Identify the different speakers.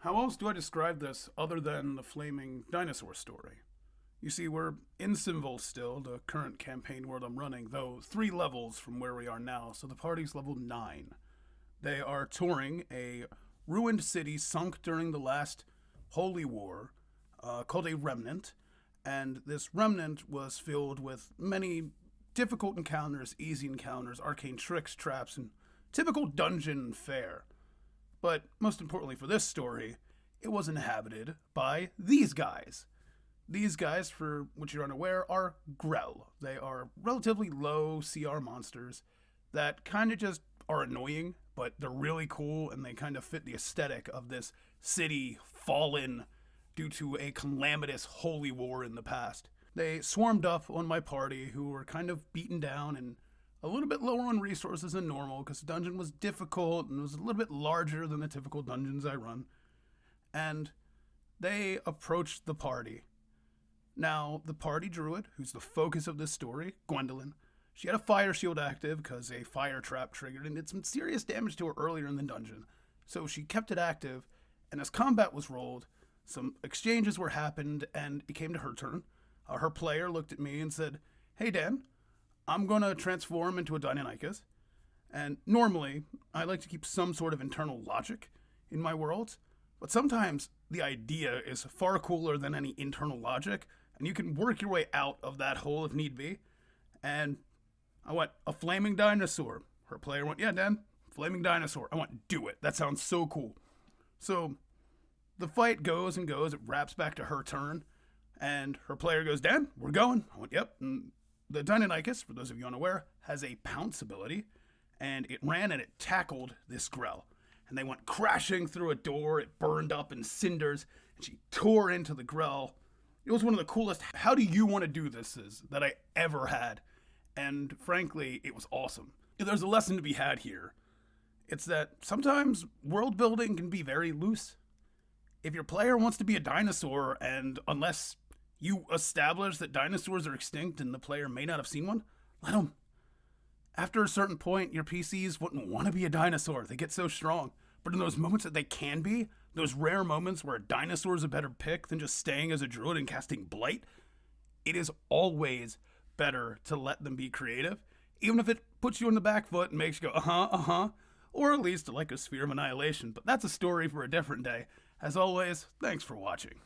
Speaker 1: How else do I describe this other than the Flaming Dinosaur story? You see, we're in Simville still, the current campaign world I'm running, though 3 levels from where we are now, so the party's level 9. They are touring a ruined city sunk during the last Holy War, called a Remnant, and this Remnant was filled with many difficult encounters, easy encounters, arcane tricks, traps, and typical dungeon fare. But most importantly for this story, it was inhabited by these guys. These guys, for which you're unaware, are Grell. They are relatively low CR monsters that kind of just are annoying, but they're really cool and they kind of fit the aesthetic of this city fallen due to a calamitous holy war in the past. They swarmed up on my party, who were kind of beaten down and a little bit lower on resources than normal because the dungeon was difficult and was a little bit larger than the typical dungeons I run. And they approached the party. Now, the party druid, who's the focus of this story, Gwendolyn, she had a fire shield active because a fire trap triggered and did some serious damage to her earlier in the dungeon. So she kept it active, and as combat was rolled, some exchanges were happened, and it came to her turn. Her player looked at me and said, "Hey Dan, I'm going to transform into a Deinonychus. And normally, I like to keep some sort of internal logic in my worlds, but sometimes the idea is far cooler than any internal logic, and you can work your way out of that hole if need be." And I went, "A flaming dinosaur." Her player went, "Yeah, Dan, flaming dinosaur." I went, "Do it. That sounds so cool." So the fight goes and goes. It wraps back to her turn, and her player goes, "Dan, we're going." I went, "Yep." And the Deinonychus, for those of you unaware, has a pounce ability, and it ran and it tackled this Grell. And they went crashing through a door. It burned up in cinders, and she tore into the Grell. It was one of the coolest "how do you want to do this" that I ever had. And frankly, it was awesome. There's a lesson to be had here. It's that sometimes world building can be very loose. If your player wants to be a dinosaur, and unless you establish that dinosaurs are extinct and the player may not have seen one, let them. After a certain point, your PCs wouldn't want to be a dinosaur. They get so strong. But in those moments that they can be, those rare moments where a dinosaur is a better pick than just staying as a druid and casting Blight, it is always better to let them be creative, even if it puts you on the back foot and makes you go, or at least like a sphere of annihilation. But that's a story for a different day. As always, thanks for watching.